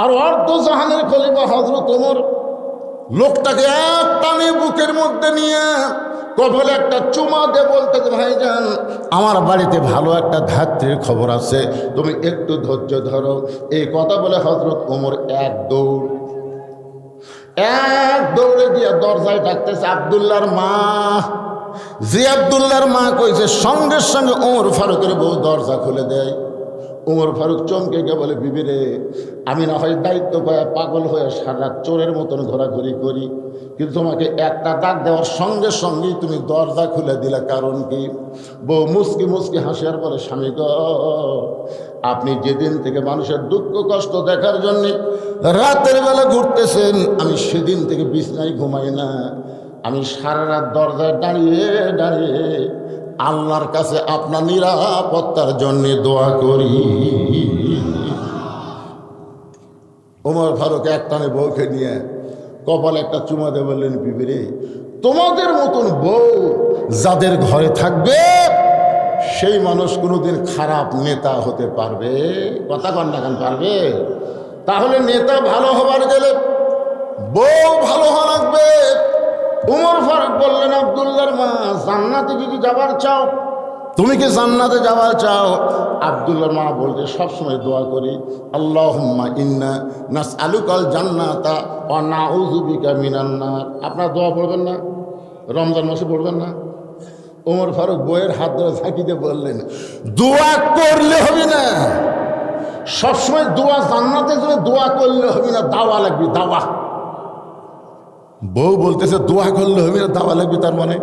আর অর্ধ জাহানের খলিফা হযরত ওমর লোকটাকে এক টানে বুকের মধ্যে নিয়ে কপালে একটা চুমা দিয়ে বলতে, ভাইজান আমার বাড়িতে ভালো একটা ধাত্রীর খবর আছে, তুমি একটু ধৈর্য ধরো। এই কথা বলে হযরত ওমর এক দৌড়ে গিয়ে দরজায় ডাকতেছে আব্দুল্লাহর মা। যে আব্দুল্লাহর মা কইছে, সঙ্গে সঙ্গে ওমর ফারুকের বউ দরজা খুলে দেয়। ওমর ফারুক চমকে গিয়ে বলে, বিবি রে, আমি না হয় দায়িত্ব পায় পাগল হয়ে সারা চোরের মতন ঘোরাঘুরি করি, কিন্তু তোমাকে একটা ডাক দেওয়ার সঙ্গে সঙ্গেই তুমি দরজা খুলে দিলে, কারণ কি? বউ মুসকি মুসকি হাসিয়ার পরে, স্বামী গ, আপনি যেদিন থেকে মানুষের দুঃখ কষ্ট দেখার জন্যে রাতের বেলা ঘুরতেছেন, আমি সেদিন থেকে বিছনায় ঘুমাই না। আমি সারা রাত দরজায় দাঁড়িয়ে দাঁড়িয়ে আল্লাহর কাছে আপনার নিরাপত্তার জন্যে দোয়া করি। ওমর ফারুক একটানে বউকে নিয়ে কপালে একটা চুমা দিয়ে বললেন, বিবি রে, তোমাদের মতন বউ যাদের ঘরে থাকবে সেই মানুষ কোনোদিন খারাপ নেতা হতে পারবে? কথা কন না কেন, পারবে? তাহলে নেতা ভালো হবার গেলে বউ ভালো হওয়া লাগবে। ওমর ফারুক বললেন, আব্দুল্লাহর মা, জান্নাতে যদি যাবার চাও, তুমি কি জান্নাতে যাবার চাও? আব্দুল্লাহর মা বলতে, সবসময় দোয়া করি, আল্লাহুম্মা ইন্না নাসআলুকাল জান্নাতা ওয়া নাউযু বিকা মিনান নার। আপনারা দোয়া পড়বেন না? রমজান মাসে পড়বেন না? ওমর ফারুক বইয়ের হাত ধরে ঝাঁকিতে বললেন, দোয়া করলে হবে না, সবসময় দোয়া, জান্নাতের জন্য দোয়া করলে হবে না, দাওয়া লাগবে, দাওয়া। বউ বলতেছে দোয়া করলে হবে না, দাওয়া লাগবে, তার মানে?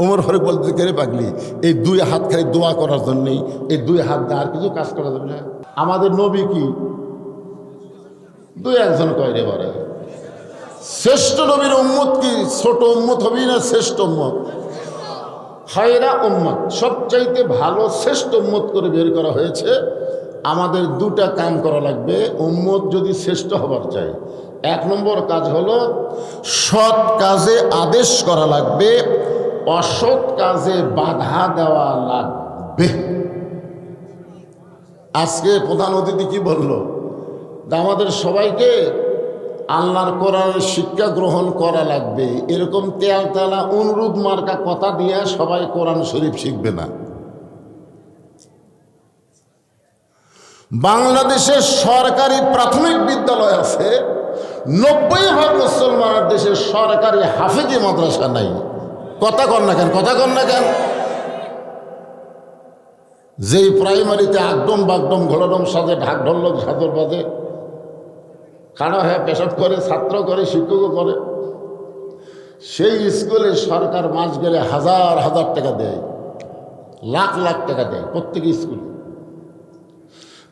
ওমর ফারুক বলতে, কে রে পাগলি, এই দুই হাত খালি দোয়া করার জন্যই, এই দুই হাত দিয়ে আর কিছু কাজ করা যাবে না? আমাদের নবী কি দুই একজন কয় রে বারে? শ্রেষ্ঠ নবীর উম্মত কি ছোট উম্মত হবি না শ্রেষ্ঠ উম্মত? খায়রা উম্মত, সবচাইতে ভালো শ্রেষ্ঠ উম্মত করে বের করা হয়েছে। আমাদের দুটা কাম করা লাগবে উম্মত যদি শ্রেষ্ঠ হবার চাই। এক নম্বর কাজ হলো সৎ কাজে আদেশ করা লাগবে, অসৎ কাজে বাধা দেওয়া লাগবে। আজকে প্রধান অতিথি কি বলল? আমাদের সবাইকে আল্লাহর কোরআনের শিক্ষা গ্রহণ করা লাগবে, এরকম তেলতেলা অনুরোধ মার্কা কথা দিয়ে সবাই কোরআন শরীফ শিখবে না। বাংলাদেশের সরকারি প্রাথমিক বিদ্যালয় আছে, 90% মুসলমানের দেশে সরকারি হাফেজি মাদ্রাসা নাই। কথা কন না কেন, কথা কন না কেন? যেই প্রাইমারিতে একদম বাগডম ঘোড়াডম সাজে, ঢাক ঢোলক সাদর বাজে, খাড়া হয়ে পেশাব করে, ছাত্র করে, শিক্ষকও করে, সেই স্কুলে সরকার মাস গেলে হাজার হাজার টাকা দেয়, লাখ লাখ টাকা দেয় প্রত্যেক স্কুলে।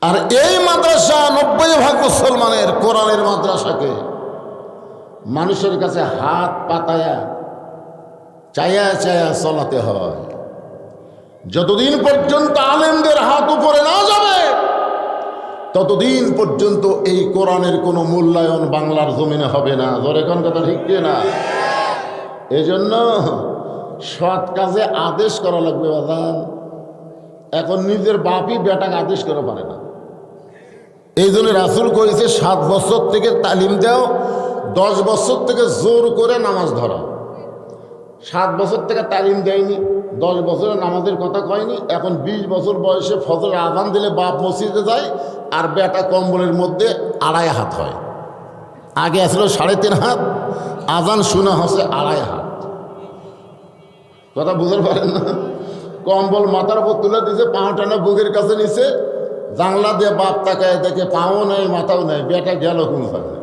আর এই মাদ্রাসা 90% মুসলমানের কোরআনের মাদ্রাসাকে মানুষের কাছে হাত পাতায়া চায়া চায়া চলাতে হয়। যতদিন পর্যন্ত আলেমদের হাত উপরে না যাবে ততদিন পর্যন্ত এই কোরআনের কোনো মূল্যায়ন বাংলার জমিনে হবে না। ধরে কোন কথা ঠিক না? এজন্য সৎ কাজে আদেশ করা লাগবে বাজান। এখন নিজের বাপই বেটাকে আদেশ করে পারে না। এই জন্য রাসূল করেছে 7 বছর থেকে তালিম দাও, 10 বছর থেকে জোর করে নামাজ ধরা। 7 বছর থেকে তালিম দেয়নি, 10 বছরে নামাজের কথা কয়নি। এখন 20 বছর বয়সে ফজরের আযান দিলে বাপ মসজিদে যায়, আর বেটা কম্বলের মধ্যে 2.5 হাত হয়। আগে আসলো 3.5 হাত, আযান শোনা হচ্ছে 2.5 হাত। কথা বুঝতে পারেন না? কম্বল মাথার উপর তুলে দিয়েছে, পাও টানা বুকের কাছে নিছে, জানলা দিয়ে বাপ তাকায় দেখে পাও নেই মাথাও নেই, বেটা গেল কোন থাকে।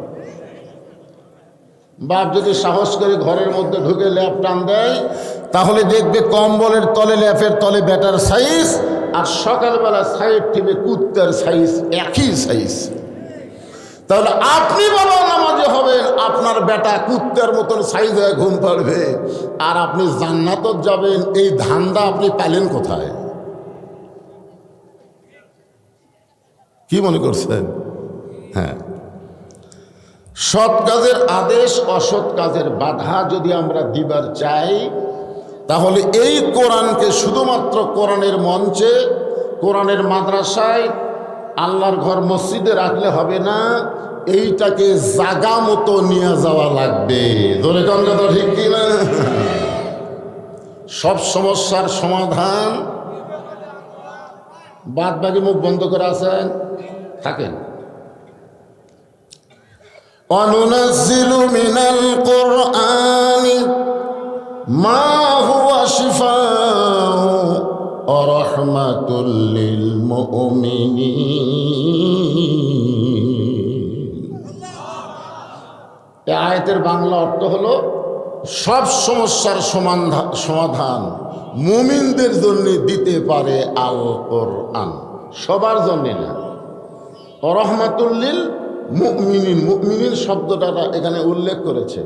বাপ যদি সাহস করে ঘরের মধ্যে ঢুকে ল্যাপ টান দেয়, তাহলে দেখবে কম্বলের তলে, ল্যাপের তলে বেটার সাইজ, আর সকালবেলা সাইড টিপে কুত্তার সাইজ, একই সাইজ। তাহলে আপনি বাবা নামাজি হবেন, আপনার বেটা কুত্তার মতন সাইজ হয়ে ঘুম পাড়বে, আর আপনি জান্নাতত যাবেন। এই ধান্দা আপনি পাইলেন কোথায়? কি মনে করছেন? হ্যাঁ, সৎ কাজের আদেশ, অসৎ কাজের বাধা যদি আমরা দিবার চাই, তাহলে এই কোরআনকে শুধুমাত্র কোরআনের মঞ্চে, কোরআনের মাদ্রাসায়, আল্লাহর ঘর মসজিদে রাখলে হবে না। এইটাকে জাগা মতো নিয়ে যাওয়া লাগবে। ধরে কোন কথা ঠিক কিনা? সব সমস্যার সমাধান বাদ বাকি মুখ বন্ধ করে আছেন থাকেন। অনুনাজ্জিলু মিনাল কুরআনি মা হুয়া শিফাউ ওয়া রাহমাতুল লিল মুমিনিন। এই আয়াতের বাংলা অর্থ হলো সব সমস্যার সমাধান মুমিনদের জন্য দিতে পারে আল কোরআন, সবার জন্য না। রহমাতুল লিল মুমিনিন, মুমিনিন শব্দটা এখানে উল্লেখ করেছে।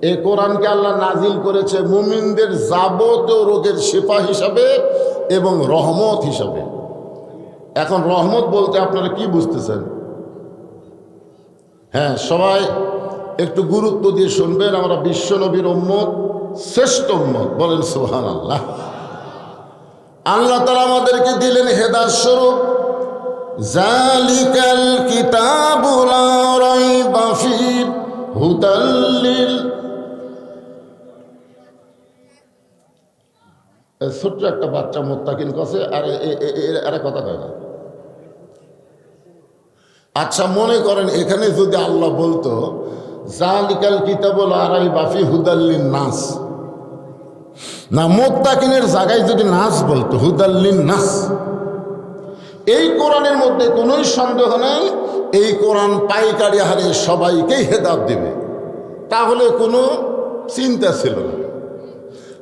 এই কোরআনকে আল্লাহ নাজিল করেছে মুমিনদের যাবতীয় রোগের শিফা হিসাবে এবং রহমত হিসাবে। এখন রহমত বলতে আপনারা কি বুঝতেছেন? হ্যাঁ, সবাই একটু গুরুত্ব দিয়ে শুনবেন। আমরা বিশ্ব নবীর উম্মত, শ্রেষ্ঠ উম্মত, বলেন সুবহানাল্লাহ। আল্লাহ তাআলা আমাদেরকে দিলেন হেদায়েত স্বরূপ। জালিকাল কিতাবু লা রাইবা ফীহি হুদাল লিল, ছোট্ট একটা বাচ্চা মুত্তাকিন কাছে আর কথা কয় না। আচ্ছা, মনে করেন এখানে যদি আল্লাহ বলতো জালিকাল কিতাবু লা রাইবা ফীহি হুদাল লিন নাস, না মুত্তাকিনের জায়গায় যদি নাস বলতো হুদাল লিন নাস, এই কোরআনের মধ্যে কোনোই সন্দেহ নেই এই কোরআন পাইকারি হারে সবাইকেই হেদায়েত দেবে, তাহলে কোনো চিন্তা ছিল না।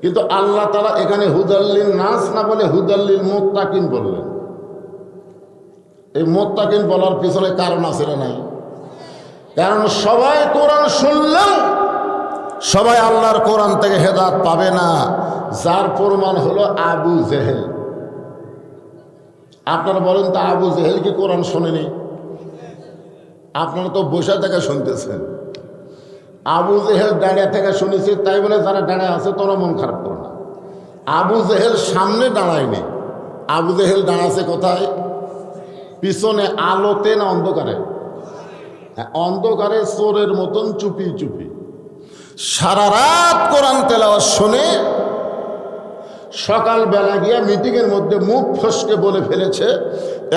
কিন্তু আল্লাহ তাআলা এখানে হুদাল্লিন নাস না বলে হুদাল্লিল মুত্তাকিন বললেন। এই মুত্তাকিন বলার পিছনে কারণ আছে না নাই? কারণ সবাই কোরআন শুনলেও সবাই আল্লাহর কোরআন থেকে হেদায়েত পাবে না। যার প্রমাণ হলো আবু জেহেল। আপনারা বলেন তো, আবু জেহেল কি কোরআন শোনেনি? আপনারা তো বসে থেকে শুনতেছেন। আবু জেহেল দাঁড়িয়ে থেকে শুনেছে, তাই বলে যারা দাঁড়ায় আছে তোরা মন খারাপ করো না। আবু জেহেল সামনে দাঁড়ায়নি, আবু জেহেল দাঁড়াছে কোথায়? পিছনে, আলোতে না অন্ধকারে? অন্ধকারে চোরের মতন চুপি চুপি সারা রাত কোরআন তেলাওয়াত শুনে সকালবেলা গিয়া মিটিংয়ের মধ্যে মুখ ফসকে বলে ফেলেছে,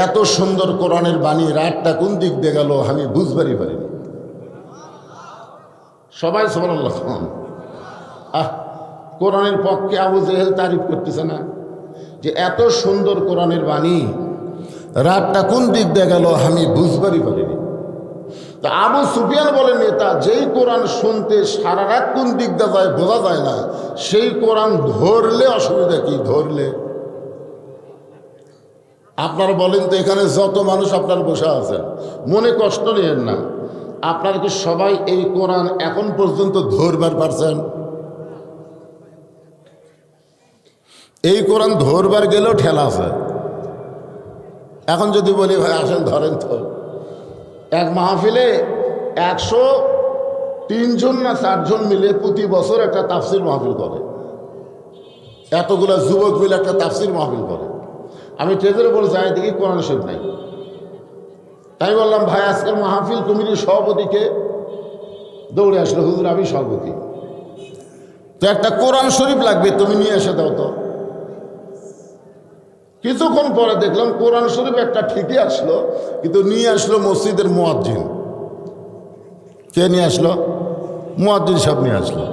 এত সুন্দর কোরআনের বাণী রাতটা কোন দিক দিয়ে গেল আমি বুঝবারই পারিনি। সবাই সুবহানাল্লাহ। কোরআনের পক্ষে আবু জেহেল তারিফ করতেছে না যে এত সুন্দর কোরআনের বাণী রাতটা কোন দিক দিয়ে গেল আমি বুঝবারই পারিনি। তা আবু সুফিয়ান বলেন, নেতা যেই কোরআন শুনতে সারা রাত কোন দিক দিয়ে যায় বোঝা যায় না, সেই কোরআন ধরলে অসুবিধা কি? ধরলে আপনারা বলেন তো, এখানে যত মানুষ আপনার বসে আছেন মনে কষ্ট নেন না, আপনারা কি সবাই এই কোরআন এখন পর্যন্ত ধরবার পারছেন? এই কোরআন ধরবার গেলেও ঠেলা আছে। এখন যদি বলি ভাই আসেন ধরেন, তো এক মাহফিলে 103 জন না 4 জন মিলে প্রতি বছর একটা তাফসির মাহফিল করে। এতগুলা যুবক মিলে একটা তাফসির মাহফিল করে। আমি ট্রেজারে বলে যাই দেখি কোরআন শরীফ নাই। তাই বললাম, ভাই আজকের মাহফিল কমিটির সভাপতিকে? দৌড়ে আসলো, হুজুর আমি সভাপতি। তো একটা কোরআন শরীফ লাগবে, তুমি নিয়ে এসে দাও তো। কিছুক্ষণ পরে দেখলাম কোরআন শরীফ একটা ঠিকই আসলো, কিন্তু নিয়ে আসলো মসজিদের মুয়াজ্জিন। কে নিয়ে আসলো? মুয়াজ্জিন সাহেব নিয়ে আসলো।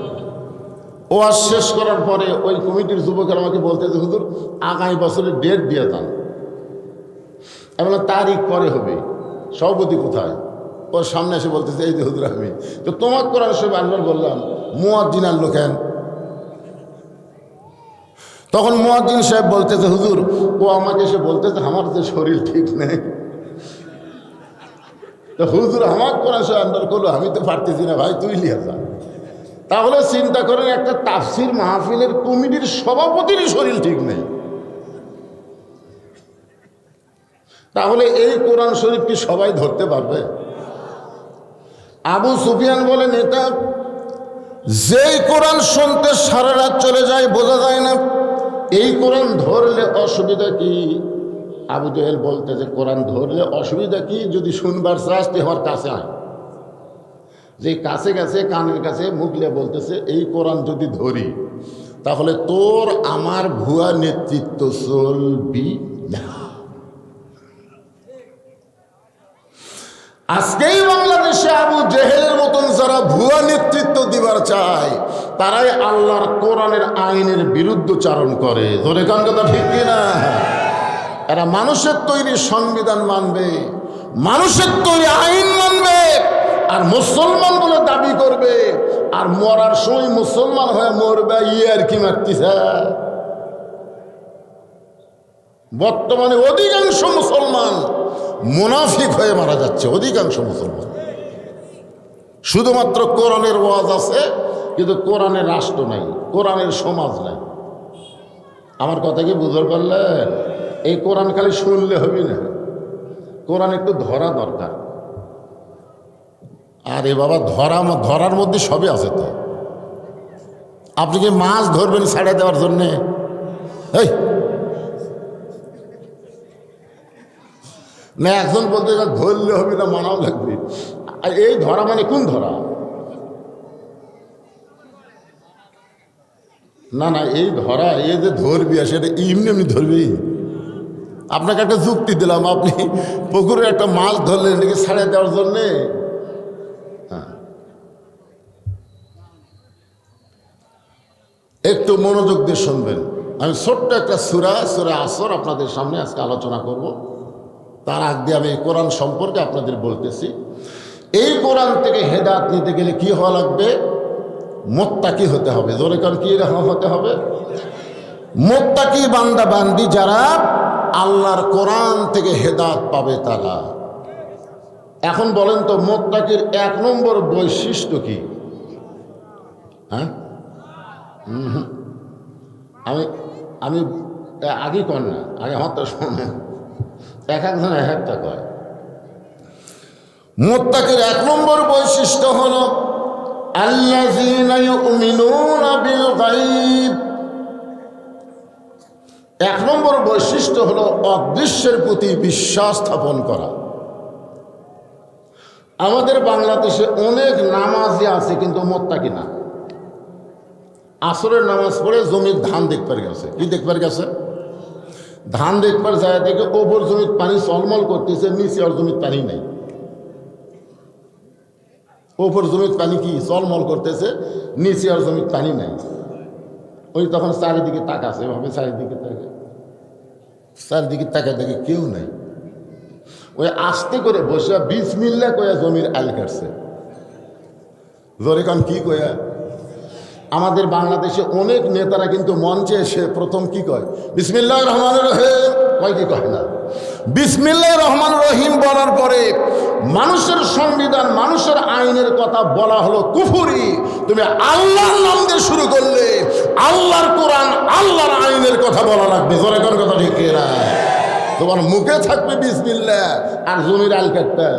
ওয়াজ শেষ করার পরে ওই কমিটির যুবকের আমাকে বলতেছে, হুজুর আগামী বছরের ডেট দিয়ে দেন। আমি বললাম তারিখ পরে হবে। সভাপতি কোথায়? ওর সামনে এসে বলতেছে, এই যে হুজুর আমি। তো তোমার কোরআন শরীফ আনবার বললাম, মুয়াজ্জিন আনলো কেন? তখন মুয়াজ্জিন সাহেব বলতেছে, হুজুর ও আমাকে এসে বলতেছে আমার যে শরীর ঠিক নেই। তো হুজুর আমার কোরআন শরীফ আনবার করলো, আমি তো পারতেছি না ভাই, তুই লিয়ে যা। তাহলে চিন্তা করেন, একটা তাফসির মাহফিলের কমিটির সভাপতিরই শরীর ঠিক নেই, তাহলে এই কোরআন শরীফ কি সবাই ধরতে পারবে? আবু সুফিয়ান বলেন, এটা যেই কোরআন শুনতে সারা রাত চলে যায় বোঝা যায় না, এই কোরআন ধরলে অসুবিধা কি? আবু জেহেল বলতে যে কোরআন ধরলে অসুবিধা কি? যদি শুনবার চাস তুই আমার কাছে আয়। যে কাছে কাছে কানের কাছে মুখলে বলতেছে এই কোরআন যদি ধরি তাহলে তোর আমার ভুয়া নেতৃত্ব চলবি না। আজকেই বাংলাদেশে আবু জেহেলের মতন যারা ভুয়া নেতৃত্ব দিবার চায় তারাই আল্লাহর কোরআনের আইনের বিরুদ্ধচারণ করে। ধরে কান কথা ঠিক কিনা? এরা মানুষের তৈরি সংবিধান মানবে, মানুষের তৈরি আইন মানবে, আর মুসলমান বলে দাবি করবে, আর মরার সময় মুসলমান হয়ে মরবে। আর কি মারতেছে? বর্তমানে অধিকাংশ মুসলমান মুনাফিক হয়ে মারা যাচ্ছে। অধিকাংশ মুসলমান শুধুমাত্র কোরআনের ওয়াজ আছে কিন্তু কোরআনের রাষ্ট্র নাই, কোরআনের সমাজ নাই। আমার কথা কি বুঝতে পারলেন? এই কোরআন খালি শুনলে হবে না, কোরআন একটু ধরা দরকার। আরে বাবা, ধরার মধ্যে সবই আছে তো। আপনি কি মাছ ধরবেন ছাড়ে দেওয়ার জন্যে? এই না, একজন বলতে ধরলে হবে না, মানাও লাগবে। আর এই ধরা মানে কোন ধরা? না না, এই ধরা, এই যে ধরবি সেটা এমনি এমনি ধরবি। আপনাকে একটা যুক্তি দিলাম, আপনি পুকুরে একটা মাছ ধরলেন এটাকে ছাড়ে দেওয়ার জন্যে। হ্যাঁ, একটু মনোযোগ দিয়ে শুনবেন। আমি ছোট্ট একটা সূরা আসর আপনাদের সামনে আজকে আলোচনা করব। তার আগ দিয়ে আমি কোরআন সম্পর্কে আপনাদের বলতেছি। এই কোরআন থেকে হেদায়েত নিতে গেলে কি হওয়া লাগবে? মুত্তাকি হতে হবে। জোরে কারণ কি হতে হবে? মুত্তাকি বান্দা বান্দি যারা আল্লাহর কোরআন থেকে হেদায়েত পাবে তারা। এখন বলেন তো, মুত্তাকির 1 নম্বর বৈশিষ্ট্য কি? হ্যাঁ, আমি আগে কর না, আগে আমার তো শোনেন, এক একজন এক একটা কয়। মুত্তাকির 1 নম্বর বৈশিষ্ট্য হলো আল্লাযীনা ইউমিনুনা বিল গায়ব। 1 নম্বর বৈশিষ্ট্য হলো অদৃশ্যের প্রতি বিশ্বাস স্থাপন করা। আমাদের বাংলাদেশে অনেক নামাজি আছে কিন্তু মুত্তাকি না। আসরের নামাজ পড়ে জমির ধান দেখবার গেছে। কি দেখবার গেছে? ধান দেখবার যায় দেখে ওপর জমির পানি চলমল করতেছে, নিচে আর জমির পানি নেই। ওপর জমির পানি কি চলমল করতেছে, নিচে আর জমির পানি নাই। ওই তখন চারিদিকে তাকাছে, এভাবে চারিদিকে দেখে কেউ নাই। ওই আস্তে করে বসে বিসমিল্লাহ কয়া জমির আল কাটছে। জোরে কান কি কয়া? আমাদের বাংলাদেশে অনেক নেতারা কিন্তু মঞ্চে এসে প্রথম কি কয়? বিসমিল্লাহির রহমানির রহিম কয় কি কয় না? বিসমিল্লাহির রহমানির রহিম বলার পরে মানুষের সংবিধান, মানুষের আইনের কথা বলা হলো কুফরি। তুমি আল্লাহর নাম দিয়ে শুরু করলে আল্লাহর কোরআন, আল্লাহর আইনের কথা বলা লাগবে। জোরে কোন কথা ঠিক না? তোমার মুখে থাকবে বিসমিল্লাহ আর জমির আল কাটটা।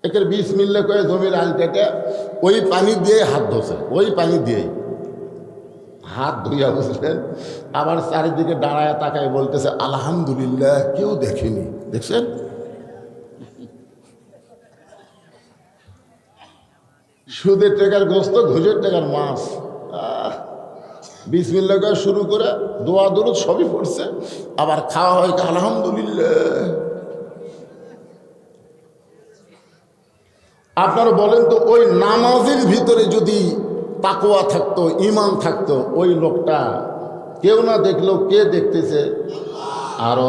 একের বিসমিল্লাহ কয়ে জমির আল কেটে ওই পানি দিয়ে হাত ধোছে, ওই পানি দিয়েই হাত ধুইয়া বুঝলেন। আবার চারিদিকে দাঁড়ায় তাকায় বলতেছে আলহামদুলিল্লাহ, কেউ দেখেনি। দেখছেন? সুদের টাকার গোস্ত, ঘুষের টাকার মাছ। বিসমিল্লাহ কয়ে শুরু করে দোয়া দরুদ সবই পড়ছে, আবার খাওয়া হয় আলহামদুলিল্লাহ। আপনারা বলেন তো, ওই নামাজের ভিতরে যদি তাকওয়া থাকতো, ঈমান থাকতো, ওই লোকটা কেউ না দেখলেও কে দেখতেছে? আরো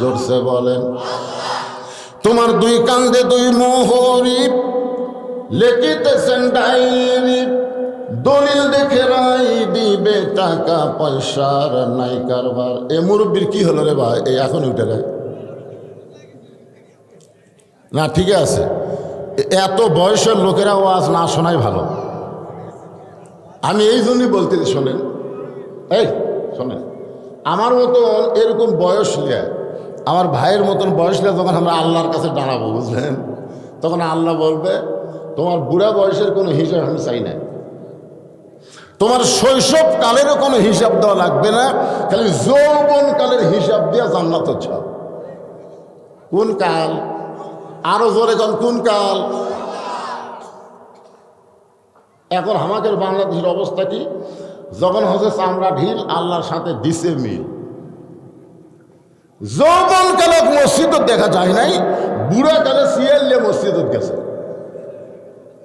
জোরসে বলেন। তোমার 2 কান্দে 2 মোহরি, লেখিতেছেন ডায়েরি, দলিল দেখে রাই দিবে, টাকা পয়সার নাই কারবার। এ মুরব্বীর কি হলো রে ভাই? এই এখন উঠে রে না, ঠিক আছে, এত বয়সের লোকেরা ওয়াজ না শোনাই ভালো। আমি এই জন্যই বলতেছি, শোনেন, এই শোনেন, আমার মতন এরকম বয়স নিয়ে, আমার ভাইয়ের মতন বয়স নিয়ে যখন আমরা আল্লাহর কাছে দাঁড়াবো, বুঝলেন, তখন আল্লাহ বলবে তোমার বুড়া বয়সের কোনো হিসাব আমি চাই না, তোমার শৈশব কালেরও কোনো হিসাব দেওয়া লাগবে না, খালি যৌবন কালের হিসাব দিয়ে জান্নাত চাও। কোন কাল? আরো জোরে কোন কাল? এখন আমাদের বাংলাদেশের অবস্থা কি? যখন হচ্ছে চামড়া ঢিল, আল্লাহর সাথে দিছে মিল। যৌবনকালে মসজিদত দেখা যায় নাই, বুড়াকালে সিয়াল্লে মসজিদত গেছে।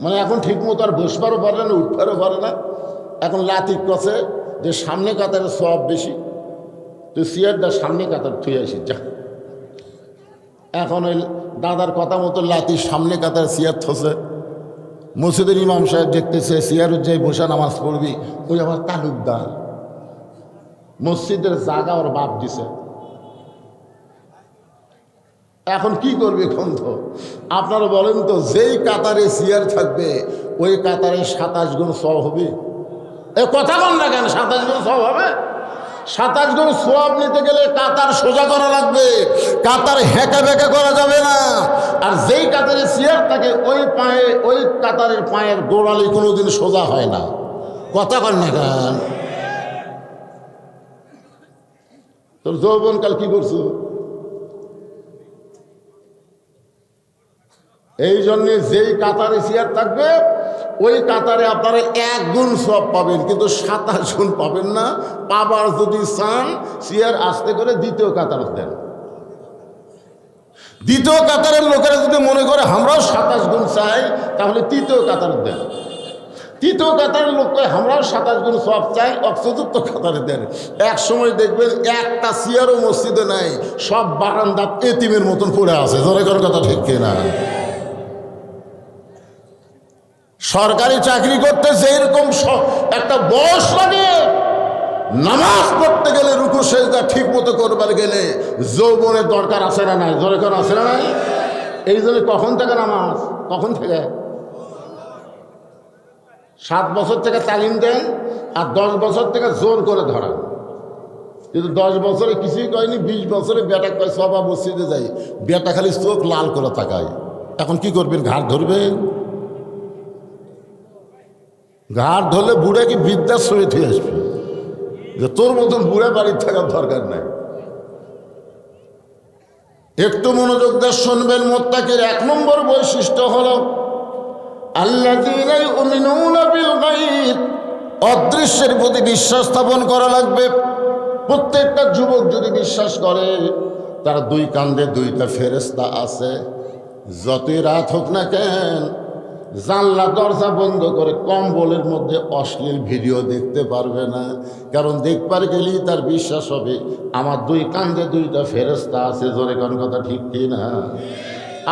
মানে এখন ঠিক মতো আর বসবারও পারে না, উঠবারও পারে না। এখন লাতিক কছে যে সামনে কাতারে সব বেশি, তুই সিয়ারটা সামনে কাতার থুয়ে আসিস যা। এখন ওই দাদার কথা মতো লাতির সামনে কাতার সিয়ার থসে। মসজিদের ইমাম সাহেব দেখতেছে সিয়ার যাই বসে নামাজ পড়বি, ওই আমার তালুকদার মসজিদের জায়গা ওর বাপ দিছে। এখন কি করবে গ্রন্থ? আপনারা বলেন তো, যেই কাতারে সিয়ার থাকবে ওই কাতারে 27 গুণ সওয়াব হবে। এ কথা বল না কেন? 27 গুণ সওয়াব হবে? 27 গুণ সওয়াব নিতে গেলে কাতার সোজা করা লাগবে, কাতার হেঁকা বেঁকা করা যাবে না। আর যেই কাতারে সিয়ার থাকে ওই কাতারের পায়ের গোড়ালি কোনোদিন সোজা হয় না। কথা বল না কেন? তোর যৌবনকাল কি করছো? এই জন্যে যেই কাতারে সিয়ার থাকবে ওই কাতারে আপনারা 1 গুণ সব পাবেন, কিন্তু 27 গুণ পাবেন না। পাবার যদি চান সিয়ার আস্তে করে দ্বিতীয় কাতার দেন। দ্বিতীয় কাতারের লোকেরা যদি মনে করে আমরাও 27 গুণ চাই, তাহলে তৃতীয় কাতার দেন। তৃতীয় কাতারের লোককে আমরাও 27 গুণ সব চাই, চতুর্থ কাতারে দেন। এক সময় দেখবেন একটা সিয়ারও মসজিদে নাই, সব বারান্দা এতিমের মতন পড়ে আছে। জোরে করে কথা ঠিক কিনা? সরকারি চাকরি করতে যেরকম একটা বয়স লাগে, নামাজ পড়তে গেলে রুকু সেজদা ঠিক মতো করবার গেলে যৌবনের দরকার আছে না নাই? জোরে করে আছে না নাই? এই জন্য কখন থেকে নামাজ? কখন থেকে? 7 বছর থেকে তালিম দেন, আর 10 বছর থেকে জোর করে ধরান। কিন্তু 10 বছরে কিছুই কয়নি, 20 বছরে বেটা কয় সবা মসজিদে যাই, বেটা খালি চোখ লাল করে তাকায়। এখন কি করবেন? ঘাট ধরবেন? ঘাট ধরলে বুড়া কি বৃদ্ধাশ্রমে থেকে আসবে, যে তোর মতন বুড়া বাড়ির থাকার দরকার নাই। একটু মনোযোগ দিয়ে শুনবেন। মুত্তাকির 1 নম্বর বৈশিষ্ট্য হল আল্লাযীনা ইউমিনুনা বিল গায়ব। অদৃশ্যের প্রতি বিশ্বাস স্থাপন করা লাগবে। প্রত্যেকটা যুবক যদি বিশ্বাস করে তার 2 কাঁধে 2টা ফেরেশতা আছে, যতই রাত হোক না কেন জানলা দরজা বন্ধ করে কম্বলের মধ্যে অশ্লীল ভিডিও দেখতে পারবে না। কারণ দেখবার গেলেই তার বিশ্বাস হবে আমার 2 কাঁধে 2টা ফেরেশতা আছে। জোরে কোন কথা ঠিক কি না?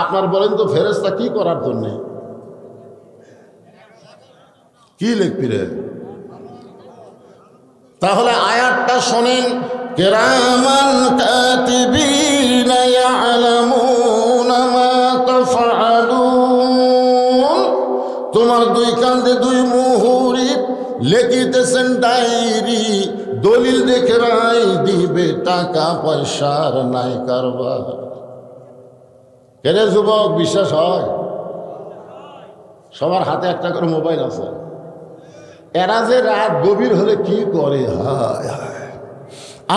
আপনার বলেন তো, ফেরেশতা কি করার জন্যে? কি লিখবি রে? তাহলে আয়াতটা শোনেন, কিরামান কাতিবিনা ইয়ালামুনা মা তাফআলুন। তোমার 2 কাঁধে 2 মুহুরি লিখিতেছেন ডায়েরি, দলিল দেখে রায় দিবে, টাকা পয়সার নাই কারবার। কেরে যুবক, বিশ্বাস হয়? সবার হাতে একটা করে মোবাইল আছে। এরা যে রাত গভীর হলে কি করে, হায় হায়।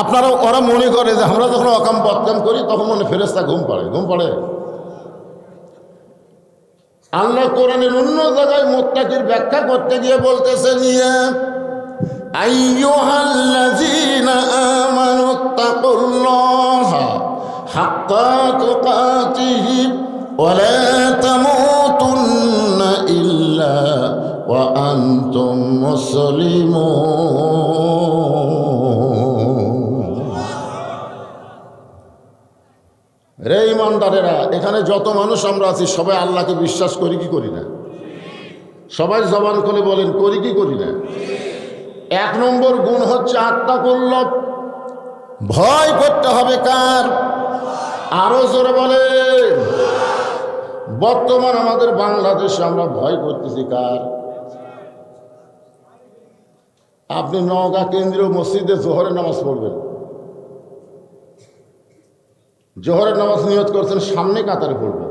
আপনারা ওরা মনে করে যে আমরা যখন অকাম বদকাম করি তখন মনে ফেরেশতা ঘুম পড়ে। আল্লাহ কোরআনের অন্য জায়গায় মুত্তাকির ব্যাখ্যা করতে গিয়ে বলতেছেন, ইয়া আইয়ুহাল্লাযীনা আমানুত্তাকুল্লাহা হাক্কা তুকাতিহি ওয়া লা তামুতুন্না ইল্লা ওয়া আনতুম মুসলিমুন। রে ইমানদারেরা, এখানে যত মানুষ আমরা আছি সবাই আল্লাহকে বিশ্বাস করি কি করি না? সবাই জবান করে বলেন, করি কি করি না? 1 নম্বর গুণ হচ্ছে আত্মাকুল্লাহ। ভয় করতে হবে কার? আরো জোরে বলেন। বর্তমান আমাদের বাংলাদেশে আমরা ভয় করতেছি কার? আপনি নওগাঁ কেন্দ্রীয় মসজিদে জোহরের নামাজ পড়বেন, জোহরের নামাজ নিয়ত করছেন সামনে কাতারে পড়বেন,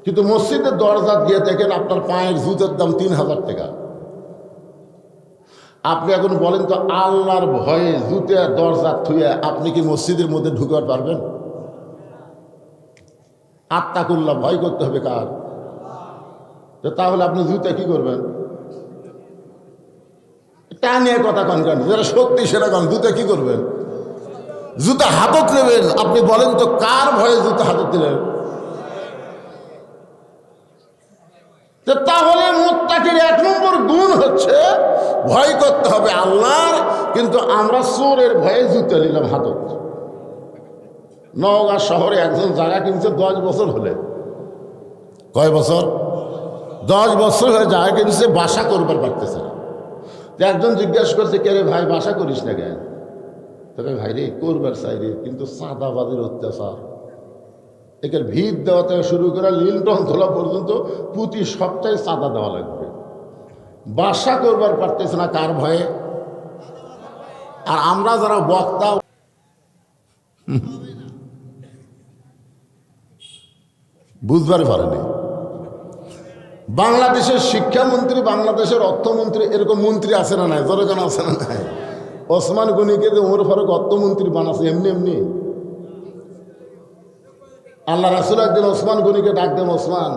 কিন্তু মসজিদের দরজা দিয়ে দেখেন আপনার পায়ের জুতের দাম 3000 টাকা। আপনি এখন বলেন তো, আল্লাহর ভয়ে জুতে দরজা থুয়ে আপনি কি মসজিদের মধ্যে ঢুকতে পারবেন? আত্তাকুল্লাহ, ভয় করতে হবে কার? তো তাহলে আপনি জুতা কি করবেন? তা নিয়ে কথা কন কেন? যারা শক্তি সেরা কন, জুতা কি করবেন? জুতা হাতত নেবেন। আপনি বলেন তো কার ভয়ে জুতা হাতত দিলেন? তাহলে মুত্তাকির 1 নম্বর গুণ হচ্ছে ভয় করতে হবে আল্লাহর। কিন্তু আমরা চোরের ভয়ে জুতা নিলাম হাতত। নওগাঁ শহরে একজন জায়গা কিনছে 10 বছর হলে। কয় বছর? 10 বছর হয়ে জায়গা কিনছে, বাসা করবার পারতেছে না। একজন জিজ্ঞাসা করছে, কে রে ভাই বাসা করিস না কেন? তবে ভাই রে করবার চাই রে, কিন্তু চাঁদাবাদের অত্যাচার, একের ভিত দেওয়া থেকে শুরু করে লিলটন তোলা পর্যন্ত প্রতি সপ্তাহে চাঁদা দেওয়া লাগবে। বাসা করবার পারতেছে না কার ভয়ে? আর আমরা যারা বক্তা, বুঝবার পারেনি। বাংলাদেশের শিক্ষামন্ত্রী, বাংলাদেশের অর্থমন্ত্রী, এরকম মন্ত্রী আছে না নাই? জনগণ আছে না নাই? ওসমান গনিকে যে ওমর ফারুক অর্থমন্ত্রী বানাচ্ছে এমনি এমনি। আল্লাহ রাসূল একদিন ওসমান গনিকে ডাক দেন, ওসমান,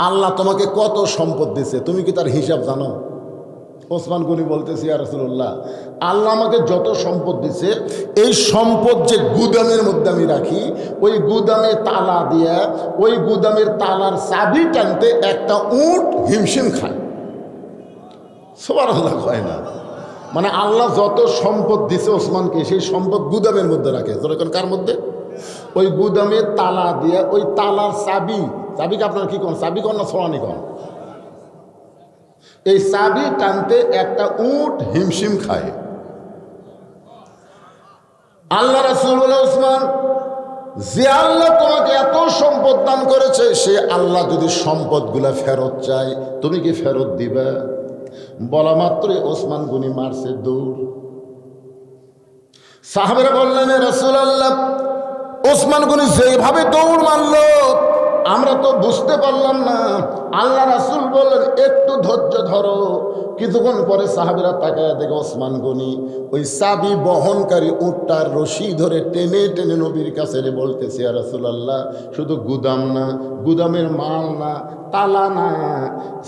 আল্লাহ তোমাকে কত সম্পদ দিছে, তুমি কি তার হিসাব জানো? ওসমান গনি বলতেছি, ইয়া রাসূলুল্লাহ, আল্লাহ আমাকে যত সম্পদ দিছে, এই সম্পদ যে গুদামের মধ্যে আমি রাখি, ওই গুদামে তালা দিয়া ওই গুদামের তালার চাবি টানতে একটা উট হিমশিম খায়। সুবহানাল্লাহ কয় না? মানে আল্লাহ যত সম্পদ দিছে ওসমানকে, সেই সম্পদ গুদামের মধ্যে রাখে। যখন কার মধ্যে? ওই গুদামের তালা দিয়ে ওই তালার চাবিকে আপনারা কি করেন? চাবি কন না ছড়ানি কন? এই চাবি টানতে একটা উট হিমশিম খায়। আল্লাহ রাসূল বলে, ওসমান, যে আল্লাহ তোমাকে এত সম্পদ দান করেছে, সে আল্লাহ যদি সম্পদগুলা ফেরত চায়, তুমি কি ফেরত দিবা? বলা মাত্রই ওসমান গনি মারছে দৌড়। সাহাবারা বললেন, রাসূলুল্লাহ, ওসমান গনি যেভাবে দৌড় মারলো আমরা তো বুঝতে পারলাম না। আল্লাহ রাসূল বললেন, একটু ধৈর্য ধরো। কিছুক্ষণ পরে সাহাবীরা তাকায় দেখে ওসমান গনি ওই চাবি বহনকারী উটটার রশি ধরে টেনে টেনে নবীর কাছে বলতেছে, ইয়া রাসূলুল্লাহ, শুধু গুদাম না, গুদামের মাল না, তালা না,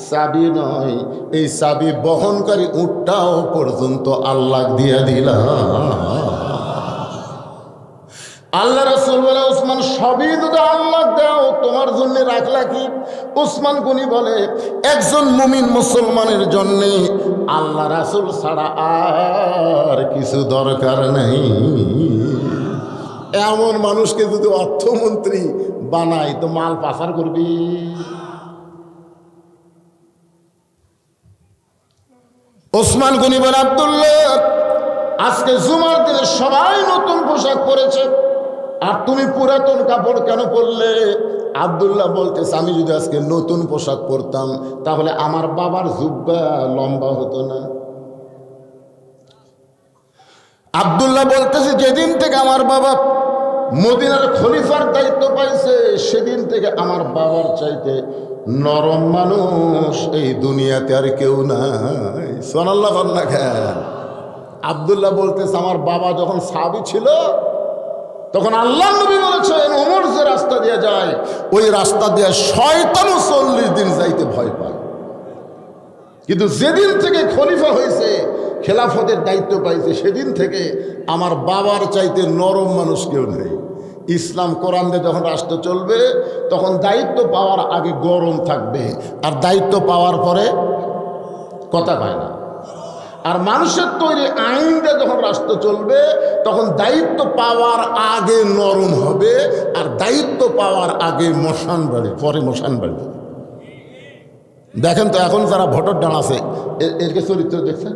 চাবি নয়, এই চাবি বহনকারী উটটাও পর্যন্ত আল্লাহ দিয়ে দিলাম। আল্লাহ রাসূল বলে, ওসমান, সবই যদি আল্লাহ দাও, তোমার জন্য রাখলা কি? ওসমান গনি বলে, একজন মুমিন মুসলমানের জন্য আল্লাহ রাসূল ছাড়া আর কিছু দরকার নেই। এমন মানুষকে যদি অর্থমন্ত্রী বানাই তো মাল পাচার করবি। ওসমান গনি বলে, আব্দুল্লাহ, আজকে জুমার দিনে সবাই নতুন পোশাক পরেছে, আর তুমি পুরাতন কাপড় কেন পরলে? আব্দুল্লাহ বলতেছে, আমি যদি আজকে নতুন পোশাক পরতাম তাহলে আমার বাবার জুব্বা লম্বা হতো না। আব্দুল্লাহ বলতেছে, যেদিন থেকে আমার বাবা মদিনার খলিফার দায়িত্ব পাইছে, সেদিন থেকে আমার বাবার চাইতে নরম মানুষ এই দুনিয়াতে আর কেউ নাই। সুবহানাল্লাহ বলনা কেন? আব্দুল্লাহ বলতেছে, আমার বাবা যখন সাহাবী ছিল তখন আল্লাহ নবী বলেছেন, ওমর যে রাস্তা দিয়ে যায় ওই রাস্তা দিয়ে শয়তানও 40 দিন যাইতে ভয় পায়। কিন্তু যেদিন থেকে খলিফা হয়েছে, খেলাফতের দায়িত্ব পাইছে, সেদিন থেকে আমার বাবার চাইতে নরম মানুষ কেউ নেই। ইসলাম কোরআন দিয়ে যখন রাষ্ট্র চলবে, তখন দায়িত্ব পাওয়ার আগে গরম থাকবে, আর দায়িত্ব পাওয়ার পরে কথা পায় না। আর মানুষের তৈরি আইন দিয়ে যখন রাষ্ট্র চলবে, তখন দায়িত্ব পাওয়ার আগে নরম হবে, আর দায়িত্ব পাওয়ার আগে মশান বাড়ে, পরে মশান বাড়ে। দেখেন তো এখন যারা ভোটার ডান আছে, এরকে চরিত্র দেখছেন?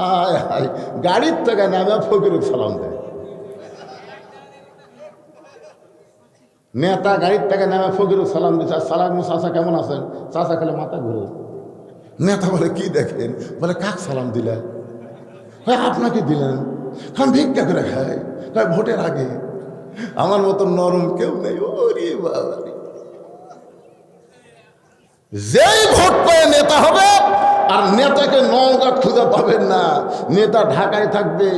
আয় হায়, গাড়ির থেকে নামে ফকিরুল সালাম দেয়। নেতা গাড়ির থেকে নামে ফকিরুল সালাম দিচ্ছে, সালাম চাচা কেমন আছেন? চাচা খেলে মাথা ঘুরে। নেতা বলে, কি দেখেন? বলে, কাক সালাম দিলেন? আপনাকে দিলেন। কারণ ভিক্ষা করে খায়, ভোটের আগে। আমার মতো নরম কেউ নেই। ওরে বাবা, যেই ভোট পেয়ে নেতা হবে আর নেতাকে নওগাঁ খুঁজে পাবেন না, নেতা ঢাকায় থাকবে,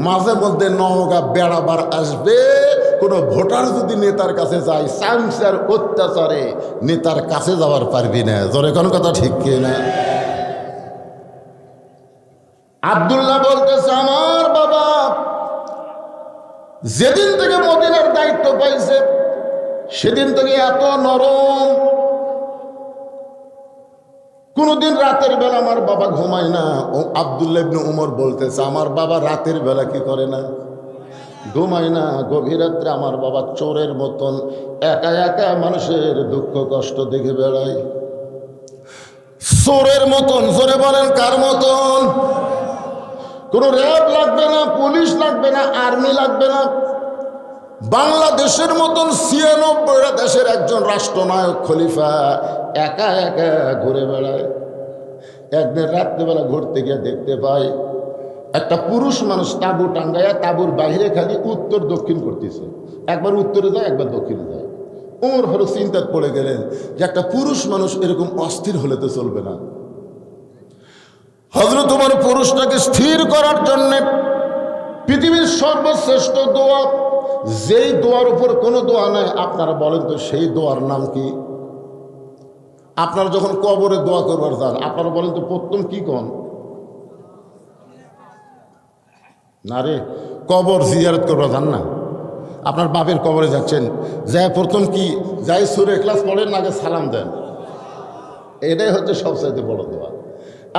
মাঝে মধ্যে নওগাঁ বেড়াবার আসবে। কোনো ভোটার যদি নেতার কাছে যায়, চামচার অত্যাচারে নেতার কাছে যাওয়ার পারবি না। জোরে কোন কথা ঠিক কি না? আব্দুল্লাহ বলতেছে, আমার বাবা যেদিন থেকে মদিনার দায়িত্ব পাইছে সেদিন থেকে এত নরম, কোনদিন রাতের বেলা আমার বাবা ঘুমায় না। ও আব্দুল্লাহ ইবনে উমর বলতেছে, আমার বাবা রাতের বেলা কি করে না? ঘুমায় না। গভীর রাত্রে আমার বাবা চোরের মতন একা একা মানুষের দুঃখ কষ্ট দেখে বেড়ায়, চোরের মতন। জোরে বলেন কার মতন? কোনো র্যাব লাগবে না, পুলিশ লাগবে না, আর্মি লাগবে না। বাংলাদেশের মতন ৯৬টা দেশের একজন রাষ্ট্রনায়ক খলিফা একা একা ঘুরে বেড়ায়। একদিন রাত্রেবেলা ঘুরতে গিয়ে দেখতে পাই একটা পুরুষ মানুষ তাঁবু টাঙ্গায়া তাঁবুর বাইরে খালি উত্তর দক্ষিণ করতেছে, একবার উত্তরে যায় একবার দক্ষিণে যায়। ওমর ফারুক চিন্তায় পড়ে গেলেন যে একটা পুরুষ মানুষ এরকম অস্থির হলে তো চলবে না। হযরত ওমর পুরুষটাকে স্থির করার জন্য পৃথিবীর সর্বশ্রেষ্ঠ দোয়া, যেই দোয়ার উপর কোনো দোয়া নাই, আপনারা বলেন তো সেই দোয়ার নাম কি? আপনারা যখন কবরে দোয়া করবার যান, আপনারা বলেন তো প্রথম কি কোন? না রে, কবর জিয়ারত করবার যান না, আপনার বাপের কবরে যাচ্ছেন, যাই প্রথম কি যাই সূরা ইখলাস পড়েন, আগে সালাম দেন। এটাই হচ্ছে সবচাইতে বড় দোয়া।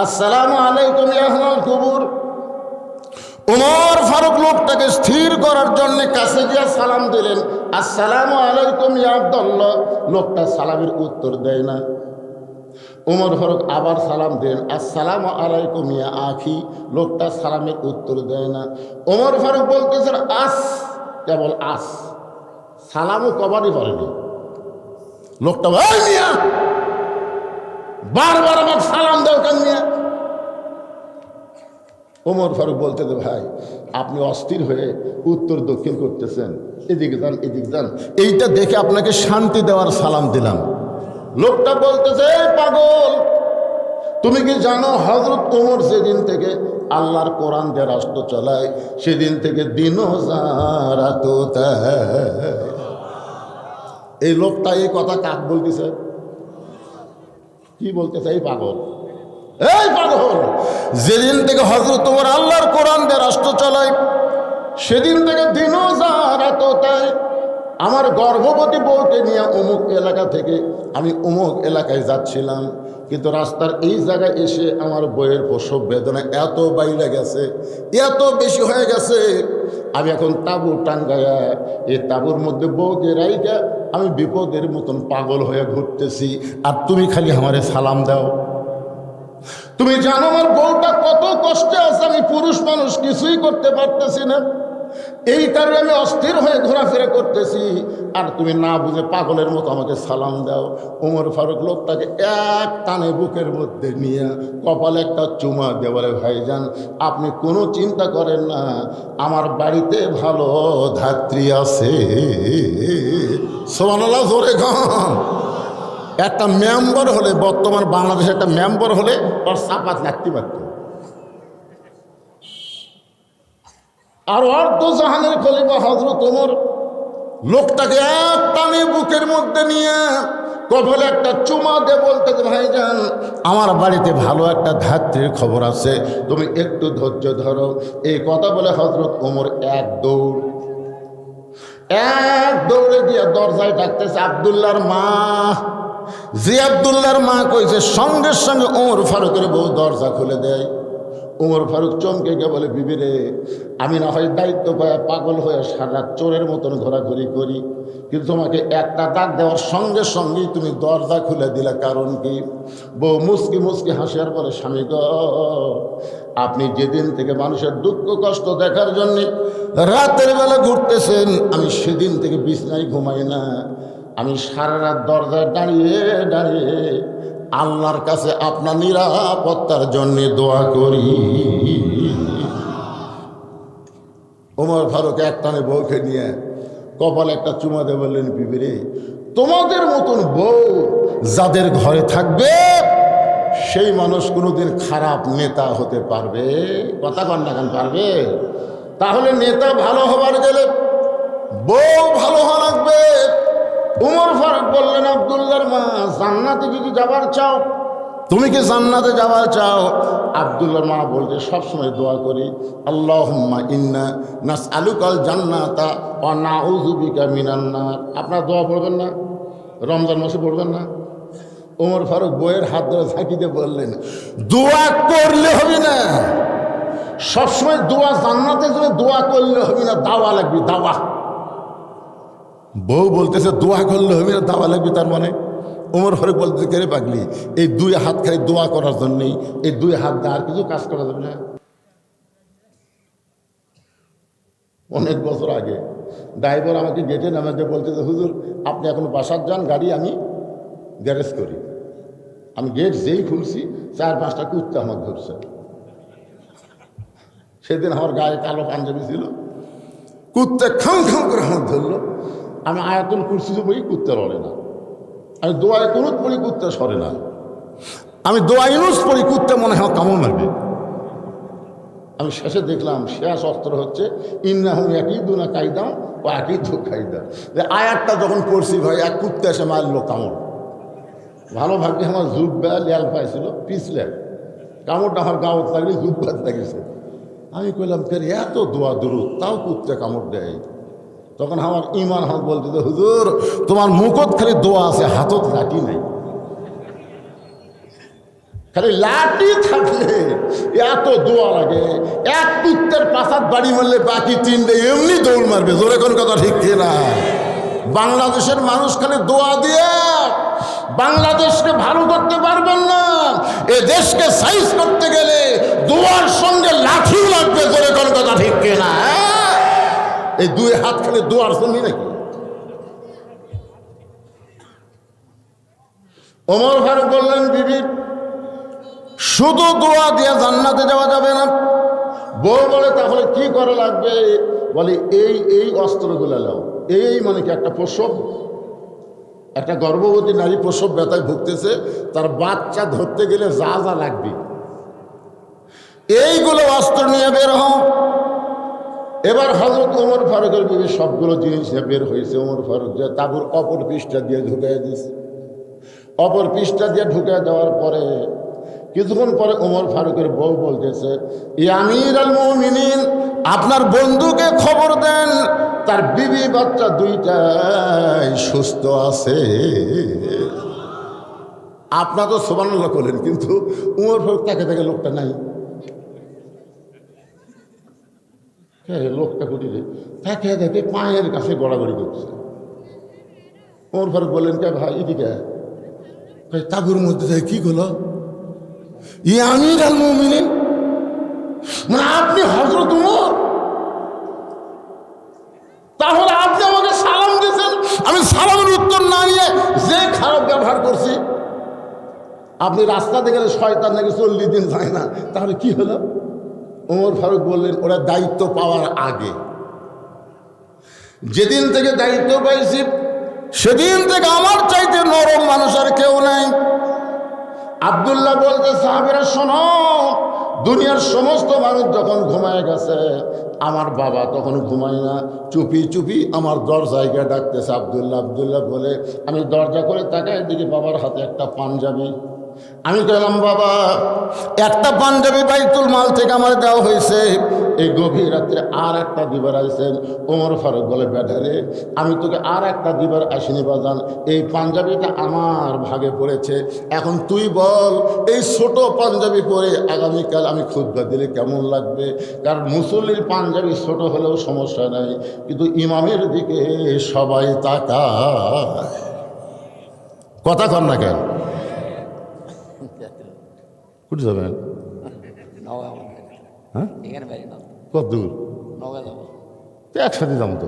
আসসালামু আলাইকুম ইয়া আহলাল কুবুর। ওমর ফারুক লোকটাকে স্থির করার জন্য কাছে গিয়ে সালাম দিলেন, আসসালামু আলাইকুম ইয়া আব্দুল্লাহ। লোকটা সালামের উত্তর দেয় না। ওমর ফারুক আবার সালাম দেন, আসসালামু আলাইকুম ইয়া আখি। লোকটা সালামের উত্তর দেয় না। ওমর ফারুক বলতেছেন আস, কেবল আস, সালামও কবারই করেনি। লোকটা ওই মিয়া বারবার আমার সালাম দাও কেন মিয়া? ওমর ফারুক বলতে, ভাই আপনি অস্থির হয়ে উত্তর দক্ষিণ করতেছেন, এদিকে যান এদিকে যান, এইটা দেখে আপনাকে শান্তি দেওয়ার সালাম দিলাম। লোকটা বলতেছে, পাগল, তুমি কি জানো হযরত ওমর যেদিন থেকে আল্লাহর কোরআন দিয়ে রাষ্ট্র চালায়, সেদিন থেকে দিনও রাতও তাই। এই লোকটা এই কথা কাক বলতেছে? কি বলতেছে? এই পাগল, এই পাগল, যেদিন থেকে হযরত ওমর আল্লাহর কোরআন দিয়ে রাষ্ট্র চালায়, সেদিন থেকে দিনও রাতও তাই। আমার গর্ভবতী বউকে নিয়ে অমুক এলাকা থেকে আমি অমুক এলাকায় যাচ্ছিলাম, কিন্তু রাস্তার এই জায়গায় এসে আমার বউয়ের প্রসব বেদনা এত বাইরে গেছে, এত বেশি হয়ে গেছে, আমি এখন তাঁবু টাঙ্গায়া এই তাঁবুর মধ্যে বউকে রাইকা আমি বিপদের মতন পাগল হয়ে ঘুরতেছি, আর তুমি খালি আমারে সালাম দাও। তুমি জানো আমার বউটা কত কষ্টে আছে, আমি পুরুষ মানুষ কিছুই করতে পারতেছি না, এই কারণে আমি অস্থির হয়ে ঘোরাফেরা করতেছি, আর তুমি না বুঝে পাগলের মতো আমাকে সালাম দাও। ওমর ফারুক লোকটাকে এক টানে বুকের মধ্যে নিয়ে কপালে একটা চুমা দিয়ে বলে, ভাইজান আপনি কোনো চিন্তা করেন না, আমার বাড়িতে ভালো ধাত্রী আছে। সুবহানাল্লাহ, জোরে গান। একটা মেম্বার হলে, বর্তমান বাংলাদেশে একটা মেম্বার হলে ওর চাপাত লাগতে পারত। আর অর্ধ জাহানের খলিফা হযরত ওমর লোকটাকে এক টানে বুকের মধ্যে নিয়ে কপালে একটা চুমা দিয়ে বলতে, ভাইজান আমার বাড়িতে ভালো একটা ধাত্রীর খবর আছে, তুমি একটু ধৈর্য ধরো। এই কথা বলে হযরত ওমর এক দৌড়ে গিয়ে দরজায় ডাকতেছে আব্দুল্লাহর মা। যে আব্দুল্লাহর মা কইছে, সঙ্গে সঙ্গে ওমর ফারুকের বউ দরজা খুলে দেয়। ওমর ফারুক চমকে গিয়ে বলে, বিবি রে, আমি না হয় দায়িত্ব পায় পাগল হয়ে সারা চোরের মতন ঘোরাঘুরি করি, কিন্তু তোমাকে একটা ডাক দেওয়ার সঙ্গে সঙ্গেই তুমি দরজা খুলে দিলে, কারণ কি? বউ মুসকি মুসকি হাসিয়ার পরে, স্বামী গো, আপনি যেদিন থেকে মানুষের দুঃখ কষ্ট দেখার জন্যে রাতের বেলা ঘুরতেছেন, আমি সেদিন থেকে বিছনায় ঘুমাই না, আমি সারা রাত দরজায় দাঁড়িয়ে দাঁড়িয়ে আল্লাহর কাছে আপনার নিরাপত্তার জন্য দোয়া করি। ওমর ফারুক একটানে বউকে নিয়ে কপালে একটা চুমা দিয়ে বললেন, বিবি রে, তোমাদের মতন বউ যাদের ঘরে থাকবে সেই মানুষ কোনোদিন খারাপ নেতা হতে পারবে? কথা কন না কেন পারবে? তাহলে নেতা ভালো হবার গেলে বউ ভালো হওয়া লাগবে। উমর ফারুক বললেন, আব্দুল্লাহর মা, জান্নাতে যদি যাবার চাও, তুমি কি জান্নাতে যাবার চাও? আব্দুল্লাহর মা বলছে, সবসময় দোয়া করি, আল্লাহুম্মা ইন্না নাসআলুকাল জান্নাতা ওয়া নাউযু বিকা মিনান নার। আপনারা দোয়া পড়বেন না? রমজান মাসে পড়বেন না? ওমর ফারুক বইয়ের হাত ধরে ঝাঁকিতে বললেন, দোয়া করলে হবে না, সবসময় দোয়া, জান্নাতের জন্য দোয়া করলে হবে না, দাওয়া লাগবে, দাওয়া। বউ বলতেছে দোয়া করলে হবে না, দাওয়া লাগবে, তার মানে ওমর ফারুক বলতে কেড়ে পাগলি, এই দুই হাত খালি দোয়া করার জন্যই, এই দুই হাত দিয়ে আর কিছু কাজ করা যাবে না? অনেক বছর আগে ড্রাইভার আমাকে গেটে নামাতে বলতেছে, হুজুর আপনি এখন বাসার যান, গাড়ি আমি গ্যারেজ করি। আমি গেট যেই খুলছি 4-5টা কুত্তা আমার ধরছে। সেদিন আমার গায়ে কালো পাঞ্জাবি ছিল, কুত্তা খাম খাম করে আমার ধরলো। আমি আয়াতুল কুরসি বই, কুত্তা লড়ে না। আমি দোয়ায় কুনুত পড়ি, কুত্তা সরে না। আমি দোয়া ইউনুস পড়ি, কুত্তা মনে হয় কামড় মারবে। আমি শেষে দেখলাম শেষ অস্ত্র হচ্ছে ইন্নাহুম ইয়াকিদুনা কাইদাম ওয়া আকিদু কাইদা। যে আয়াতটা যখন পড়ছি ভাই, এক কুত্তা এসে মারলো কামড়। ভালো ভাগ্যে আমার জুব্বা লেল পাইছিল, পিছলেন, কামড়টা আমার গাঁত লাগলে জুব্বাত লাগিয়েছে। আমি কইলাম ফের এত দোয়া দরুদ, তাও কুত্তে কামড় দেয়। তখন আমার ইমান হাত বলতে, হুজুর তোমার মুখত খালি দোয়া আছে, হাতত লাঠি নাই। খালি লাঠি থাকলে এত দোয়া লাগে। এক কুত্তের পাশাত বাড়ি মারলে বাকি 3টে এমনি দৌড় মারবে। জোরে কোন কথা ঠিক না? বাংলাদেশের মানুষ খালি দোয়া দিয়ে বাংলাদেশকে ভালো করতে পারবেন না। এ দেশকে সাইজ করতে গেলে দোয়ার সঙ্গে লাঠিও লাগবে। জোরে কোন কথা ঠিক না? এই দুই হাত খালি দোয়ার জন্যই নাকি? ওমর ফারুক বললেন, বিবি শুধু দোয়া দিয়ে জান্নাতে যাওয়া যাবে না। বউ বলে, তাহলে কি করা লাগবে? বলে এই অস্ত্রগুলো নাও। এই মানে কি, একটা প্রসব, একটা গর্ভবতী নারী প্রসব ব্যথায় ভুগতেছে, তার বাচ্চা ধরতে গেলে যা যা লাগবে এইগুলো অস্ত্র নিয়ে বের হও। এবার হযরত ওমর ফারুকের বিবি সবগুলো জিনিস বের হয়েছে। ওমর ফারুক যে তাঁবুর অপর পৃষ্ঠা দিয়ে ঢুকিয়ে দিয়েছে। অপর পৃষ্ঠা দিয়ে ঢুকিয়ে দেওয়ার পরে কিছুক্ষণ পরে ওমর ফারুকের বউ বলতেছে, ইয়া আমিরুল মুমিনিন, আপনার বন্ধুকে খবর দেন তার বিবি বাচ্চা দুইটাই সুস্থ আছে। আপনার তো সুবহানাল্লাহ করলেন, কিন্তু ওমর ফারুক তাকে দেখে লোকটা নাই। লোকটা কুটিরে তাকে দেখে পায়ের কাছে গড়াগড়ি করছে। ওমর ফারুক বললেন, কে ভাই এদিকে? তাঁবুর মধ্যে থেকে কি করলো? ইয়া আমিরুল মুমিনিন, মানে আপনি হযরত ওমর? তাহলে আপনি আমাকে সালাম দিয়েছেন, আমি সালামের উত্তর না নিয়ে যে খারাপ ব্যবহার করছি। আপনি রাস্তাতে গেলে শয়তান নাকি 40 দিন যায় না, তাহলে কি হলো? ওমর ফারুক বললেন, ওরা দায়িত্ব পাওয়ার আগে, যেদিন থেকে দায়িত্ব পাইছি সেদিন থেকে আমার চাইতে নরম মানুষ আর কেউ নাই। আব্দুল্লাহ বলতে, সাহাবীরা শোনো, দুনিয়ার সমস্ত মানুষ যখন ঘুমায় গেছে, আমার বাবা তখন ঘুমায় না, চুপি চুপি আমার দরজায় গিয়ে ডাকতেছে, আব্দুল্লাহ আব্দুল্লাহ বলে। আমি দরজা করে তাকাই, দিকে বাবার হাতে একটা পাঞ্জাবি। আমি বললাম, বাবা একটা পাঞ্জাবি বাইতুল মাল থেকে আমার দেওয়া হয়েছে, এই গভীর রাত্রে আর একটা দিবার আইছেন। ওমর ফারুক বলে, ব্যাটারে আমি তোকে আর একটা দিবার আসিনি বাজান, এই পাঞ্জাবিটা আমার ভাগে পড়েছে। এখন তুই বল, এই ছোট পাঞ্জাবি পরে আগামীকাল আমি খুতবা দিলে কেমন লাগবে? কারণ মুসল্লির পাঞ্জাবি ছোট হলেও সমস্যা নাই, কিন্তু ইমামের দিকে সবাই তাকায়। কথা কর না কেন? কোথায় যাবেন? হ্যাঁ, কত দূর? একসাথে যাবো তো।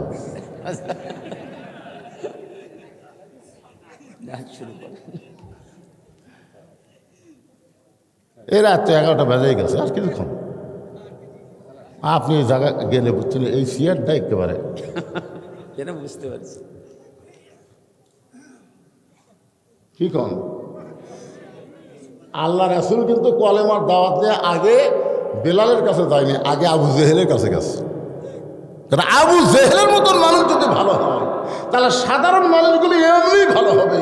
এই রাত তো 11টা বেজে গেছে, আর কিছুক্ষণ। আপনি এই জায়গা গেলে বুঝছেন, এই চেয়ারটা একেবারে বুঝতে পারছি কি কন। আল্লাহ রাসূল কিন্তু কলেমার দাওয়াত দিয়ে আগে বেলালের কাছে যায়নি, আগে আবু জেহেলের কাছে গেছে। কারণ আবু জেহেলের মতন মানুষ যদি ভালো হয় তাহলে সাধারণ মানুষগুলি এমনি ভালো হবে।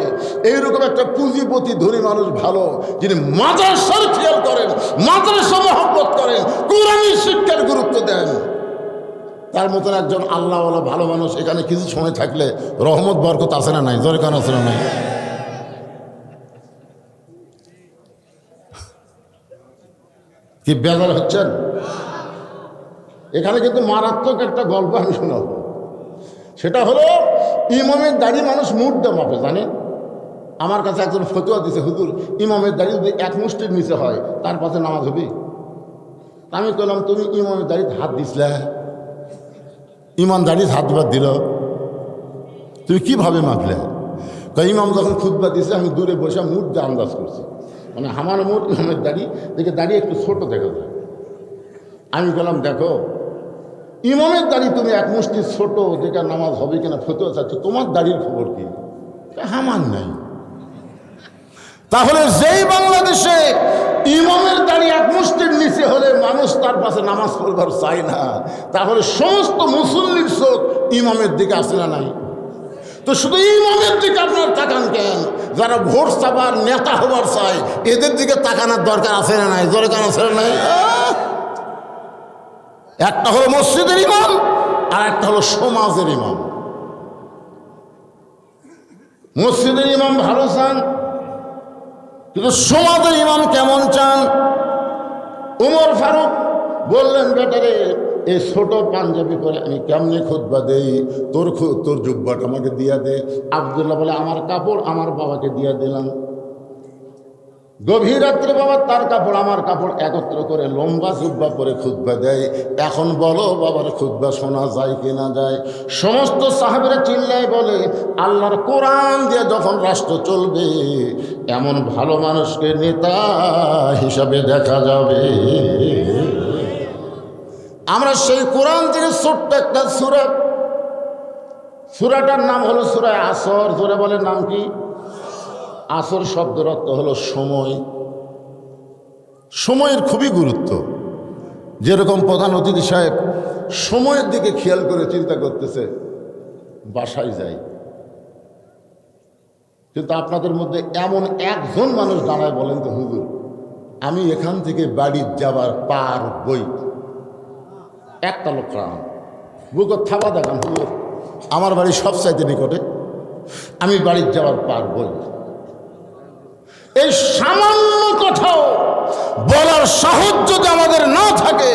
এইরকম একটা পুঁজিপতি ধনী মানুষ ভালো, যিনি মাদ্রাসার খেয়াল করেন, মাদ্রাসা মহব্বত করেন, কোরআনী শিক্ষার গুরুত্ব দেন, তার মতন একজন আল্লাহওয়ালা ভালো মানুষ এখানে কিছু সময় থাকলে রহমত বরকত আছে না নাই? জোরে কান আছে না নাই? কি বেজার হচ্ছেন? এখানে কিন্তু মারাত্মক একটা গল্প আমি শোনাব। সেটা হলো ইমামের দাড়ি মানুষ মুদ্দা মাপে, জানেন? আমার কাছে একজন ফতোয়া দিছে, হুজুর ইমামের দাড়ি যদি এক মুষ্টির নিচে হয় তার পাশে নামাজ হবে। আমি বললাম, তুমি ইমামের দাড়িতে হাত দিসলে, ইমাম দাড়িতে হাত দিবার দিল, তুমি কিভাবে মাপলে? ইমাম যখন খুতবা দিছে আমি দূরে বসে মুদ্দা আন্দাজ করছি, মানে আমার মুড ইমামের দাড়ি দেখে দাড়ি একটু ছোট দেখা যায়। আমি বললাম, দেখো ইমামের দাড়ি তুমি এক মুষ্টি ছোট যেটা নামাজ হবে কিনা ফতোয়া চাচ্ছ, তোমার দাড়ির খবর কি? আমার নাই। তাহলে যেই বাংলাদেশে ইমামের দাড়ি এক মুষ্টির নিচে হলে মানুষ তার পাশে নামাজ পড়বার চায় না, তাহলে সমস্ত মুসল্লির চোখ ইমামের দিকে আসে না নাই? তো শুধু ইমামের দিকে আপনার তাকান কেন? যারা ভোট চাবার নেতা হবার চায় এদের দিকে তাকানোর দরকার আছে না নাই? জোরে কান আছে না নাই? একটা হলো মসজিদের ইমাম আর একটা হলো সমাজের ইমাম। মসজিদের ইমাম ভালো চান, কিন্তু সমাজের ইমাম কেমন চান? উমর ফারুক বললেন, বেটারে এই ছোট পাঞ্জাবি করে আমি কেমনে খুতবা দেই, তোর জুব্বাটা আমাকে দিয়া দে। আব্দুল্লাহ বলে, আমার কাপড় আমার বাবাকে দিয়া দিলাম। গভীর রাত্রে বাবা তার কাপড় আমার কাপড় একত্র করে লম্বা জুব্বা পরে খুতবা দেয়। এখন বলো বাবার খুতবা শোনা যায় কিনা যায়? সমস্ত সাহাবীরা চিল্লায় বলে, আল্লাহর কোরআন দিয়ে যখন রাষ্ট্র চলবে এমন ভালো মানুষকে নেতা হিসাবে দেখা যাবে। আমরা সেই কোরআন থেকে ছোট্ট একটা সূরাটার নাম হলো সূরা আসর। জোরে বলে নাম কি? আসর শব্দের অর্থ হলো সময়। সময়ের খুবই গুরুত্ব। যেরকম প্রধান অতিথি সাহেব সময়ের দিকে খেয়াল করে চিন্তা করতেছে, বাসায় যাই, কিন্তু আপনাদের মধ্যে এমন একজন মানুষ দাঁড়ায় বলেন তো, হুজুর আমি এখান থেকে বাড়ি যাবার পার বই। একটা লোক বুক থাবা দেখান, হুজুর আমার বাড়ি সবচাইতে নিকটে, আমি বাড়ি যাওয়ার পার বই। এই সামান্য কথাও বলার সাহস যদি আমাদের না থাকে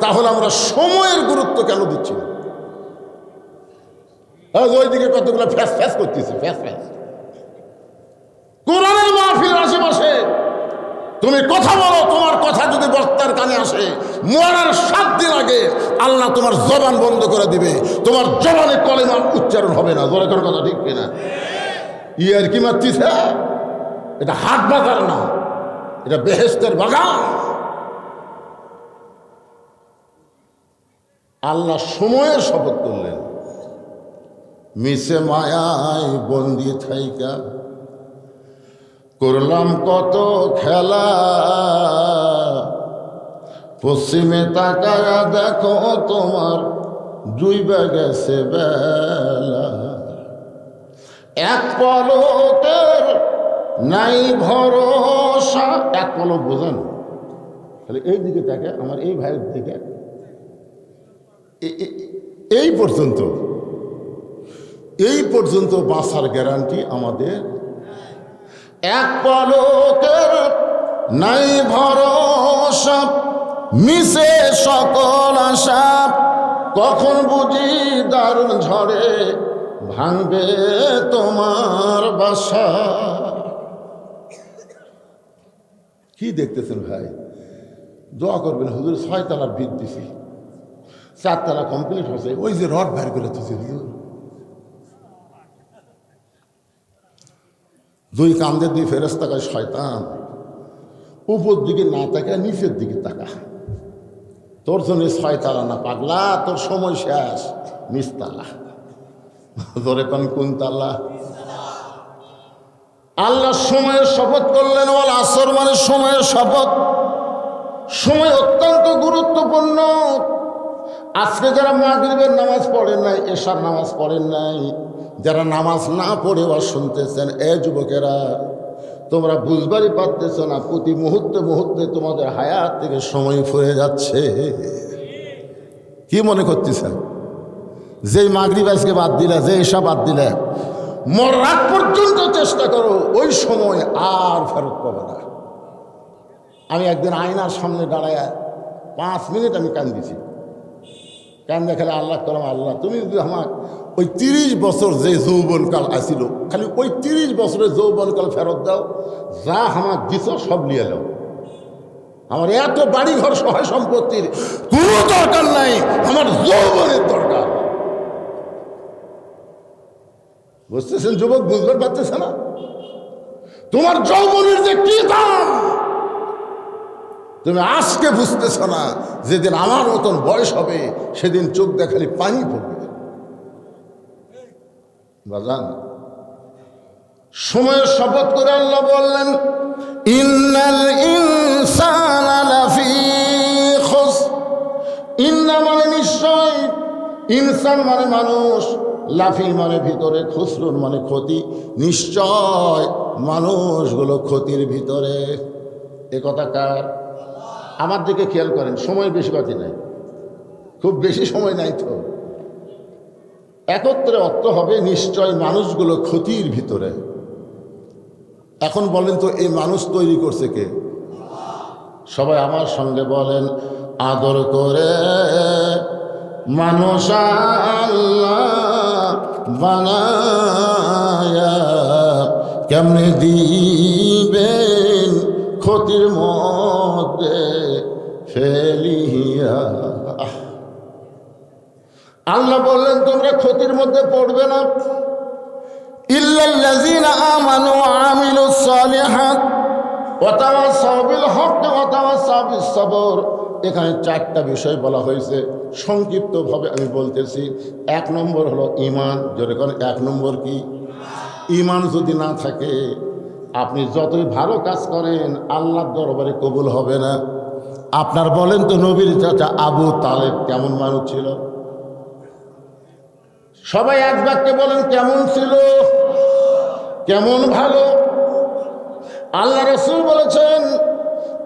তাহলে আমরা সময়ের গুরুত্ব কেন দিচ্ছি না? ওইদিকে কতগুলো ফ্যাস ফ্যাস করতেছে, ফ্যাস ফ্যাস। কোরআনের মাহফিল আশেপাশে তুমি কথা বলো, তোমার কথা যদি বক্তার কানে আসে মরার 7 দিন আগে আল্লাহ তোমার জবান বন্ধ করে দিবে, তোমার জবানে কলেমা উচ্চারণ হবে না। জোরে করে কথা ঠিক কিনা? ইয়ার কি মারতিছে? এটা হাট বাজার না, এটা বেহেশতের বাগান। আল্লাহ সময়ের শপথ করলেন, মিশে মায়ায় বন্দি থাইকা করলাম কত খেলা, পশ্চিমে তাকায়া দেখো তোমার ডুইবা গেছে বেলা, এক পলকের নাই ভরসা। এক পলক বোঝেন? তাহলে এই দিকে তাকে, আমার এই ভাইয়ের দিকে, এই পর্যন্ত বাঁচার গ্যারান্টি আমাদের। এক পলকের নাই ভরসা, মিশে সকল আশা, কখন বুঝি দারুণ ঝড়ে ভাঙবে তোমার বাসা। কি দেখতেছেন ভাই? দোয়া করবেন, হুজুর 6 তলার ভিত দিছি, 4 তলা কমপ্লিট হয়েছে, ওই যে রড বের করে দিচ্ছে হুজুর। 2 কান্দে 2 ফেরেশতা কয়, শয়তান উপর দিকে না তাকা, নিচের দিকে তাকা, তোর জন্য 6 তলা না পাগলা, তোর সময় শেষ, নিচতলা। ধরে পান কোন তালা? আল্লাহ সময়ের শপথ করলেন, ওয়াল আসর মানে সময়ের শপথ। সময় অত্যন্ত গুরুত্বপূর্ণ। আজকে যারা মাগরিবের নামাজ পড়েন নাই, এশার নামাজ পড়েন নাই, যারা নামাজ না পড়ে ওয়াজ শুনতেছেন, এ যুবকেরা, তোমরা বুঝবারই পারতেছ না, প্রতি মুহূর্তে মুহূর্তে তোমাদের হায়াত থেকে সময় ফুরে যাচ্ছে। কি মনে করতেছেন? যেই মাগরিব আজকে বাদ দিলে, যে এশা বাদ দিলে, মর রাত পর্যন্ত চেষ্টা করো, ওই সময় আর ফেরত পাবে না। আমি একদিন আয়নার সামনে দাঁড়ায় 5 মিনিট আমি কান্দিছি। কান দেখালে আল্লাহ করলাম, আল্লাহ তুমি যদি আমার ওই 30 বছর যে যৌবনকাল আসিল, খালি ওই 30 বছরের যৌবনকাল ফেরত দাও, যা আমার দিছ সব নিয়ে যাও। আমার এত বাড়ি ঘর সহায় সম্পত্তির কোনো দরকার নাই, আমার যৌবনের দরকার। বুঝতেছেন যুবক? বুঝতে পারতেছে না তোমার যৌবনের যে কি দাম তুমি আজকে বুঝতেছ না। যেদিন আমার মতন বয়স হবে সেদিন চোখ দেখালে পানি পড়বে। বাজান, সময়ের শপথ করে আল্লাহ বললেন, ইন্নাল ইনসানা লাফি খুসর। ইন্না মানে নিশ্চয়, ইনসান মানে মানুষ, লাফি মানে ভিতরে, খুসরুন মানে ক্ষতি। নিশ্চয় মানুষগুলো ক্ষতির ভিতরে। এ কথা কার? আমার দিকে খেয়াল করেন, সময় বেশি বাকি নাই, খুব বেশি সময় নাই তো। একত্রে অর্থ হবে নিশ্চয় মানুষগুলো ক্ষতির ভিতরে। এখন বলেন তো, এই মানুষ তৈরি করছে কে? সবাই আমার সঙ্গে বলেন, আদর করে মানুষ আল্লাহ বানায়া কেমনে দিবেন ক্ষতির মধ্যে ফেলিয়া। আল্লাহ বললেন তোমরা ক্ষতির মধ্যে পড়বে না, ইল্লাল্লাযীনা আমানু ওয়া আমিলুস সালিহাত ওয়া তাওয়াসাউ বিল হক ওয়া তাওয়াসাউ বিস সবর। এখানে 4টা বিষয় বলা হয়েছে, সংক্ষিপ্তভাবে আমি বলতেছি। 1 নম্বর হলো ঈমান। জোরে কোন 1 নম্বর কি? ঈমান যদি না থাকে আপনি যতই ভালো কাজ করেন আল্লাহর দরবারে কবুল হবে না। আপনার বলেন তো, নবীর চাচা আবু তালেব কেমন মানুষ ছিল? সবাই এক বাক্যে বলেন, কেমন ছিল? কেমন ভালো? আল্লাহ রাসূল বলেছেন,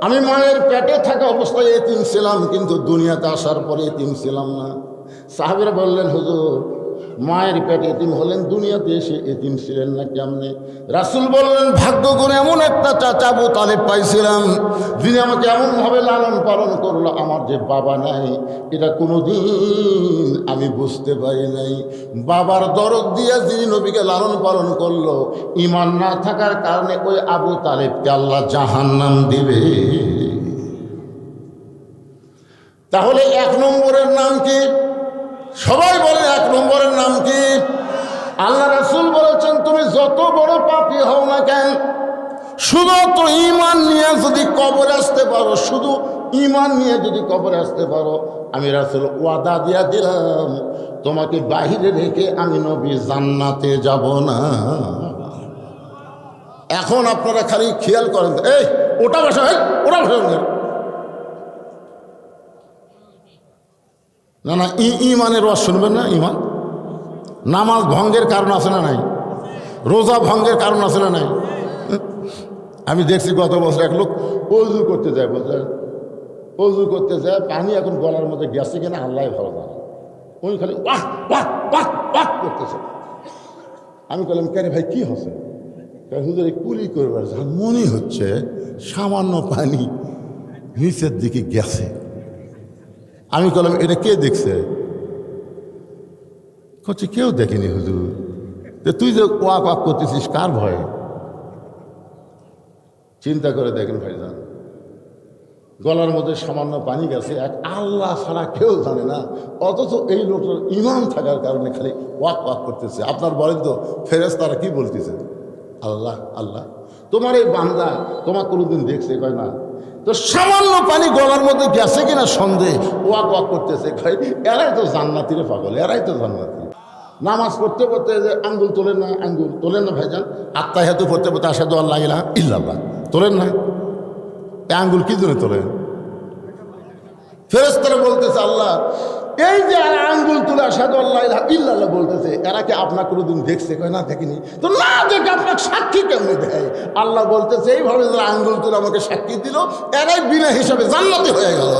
আমি মায়ের পেটে থাকা অবস্থায় এতিম ছিলাম, কিন্তু দুনিয়াতে আসার পরে এতিম ছিলাম না। সাহাবীরা বললেন, হুজুর মায়ের পেটে এতিম হলেন, দুনিয়াতে এসে এতিম ছিলেন না কেমনে? রাসূল বললেন, ভাগ্য করে এমন একটা চাচা আবু তালেব পাইছিলাম, যিনি আমাকে এমনভাবে লালন পালন করলো, আমার যে বাবা নাই এটা কোনোদিন আমি বুঝতে পারি নাই। বাবার দরদ দিয়ে যিনি নবীকে লালন পালন করলো, ঈমান না থাকার কারণে ওই আবু তালেবকে আল্লাহ জাহান্নাম দিবে। তাহলে 1 নম্বরের নাম কি? সবাই বলে 1 নম্বরের নাম কি? আল্লাহ রাসূল বলেছেন, তুমি যত বড় পাপী হও না কেন, শুধু তো ঈমান নিয়ে যদি কবরে আসতে পারো, শুধু ঈমান নিয়ে যদি কবরে আসতে পারো, আমি রাসূল ওয়াদা দিয়া দিলাম তোমাকে বাহিরে রেখে আমি নবী জান্নাতে যাব না। এখন আপনারা খালি খেয়াল করেন, এই ওটা বসা, ওটা বসা না না, ঈমানের ওয়াজ শুনবেন না? ঈমান, নামাজ ভঙ্গের কারণ আছে না নাই? রোজা ভঙ্গের কারণ আছে না নাই? আমি দেখছি গত বছর এক লোক অজু করতে যায়, বলছেন অজু করতে যায়, পানি এখন গলার মধ্যে গেছে কিনা আল্লাহ ভালো জানে, উনি খালি ওয়াহ ওয়াহ ওয়াহ ওয়াহ করতেছে। আমি বললাম, কেন ভাই কি হচ্ছে? হুজুর কুলি করবার যা মনে হচ্ছে সামান্য পানি নিচের দিকে গেছে। আমি বললাম, এটা কে দেখছে? করছে কেউ দেখেনি হুজুর। তুই যে ওয়াক ওয়াক করতেছিস কার ভয়ে? চিন্তা করে দেখেন ভাইজান, গলার মধ্যে সামান্য পানি গেছে, এক আল্লাহ ছাড়া কেউ জানে না, অথচ এই লোকটার ঈমান থাকার কারণে খালি ওয়াক ওয়াক করতেছে। আপনার বলেন তো ফেরেশতারা কি বলতেছে? আল্লাহ আল্লাহ, তোমার এই বান্দা তোমার কোনোদিন দেখছে? কয় না। তো সামান্য পানি গলার মধ্যে গেছে কিনা সন্দেহ, ওয়াক ওয়াক করতেছে। এরাই তো জান্নাতিরে পাগল, এরাই তো জান্নাতি। নামাজ পড়তে পড়তে যে আঙ্গুল তোলেন না, আঙ্গুল তোলেন না ভাইজান, আত্মাহিয়াতু পড়তে পড়তে আশহাদু আল্লা ইলাহা ইল্লাল্লাহ তোলেন না, এই আঙ্গুল কি জন্য তোলেন? ফেরেশতারা বলতেছে আল্লাহ এই যে আর আঙ্গুল তুলে আশহাদু আল্লা ইলাহা ইল্লাল্লাহ বলতেছে, এরা কি আপনার কোনোদিন দেখছে? কয় না দেখিনি। তো না দেখে আপনাকে সাক্ষী কেমনি দেয়? আল্লাহ বলতেছে এইভাবে যারা আঙ্গুল তুলে আমাকে সাক্ষী দিল এরাই বিনা হিসাবে জান্নাতি হয়ে গেল।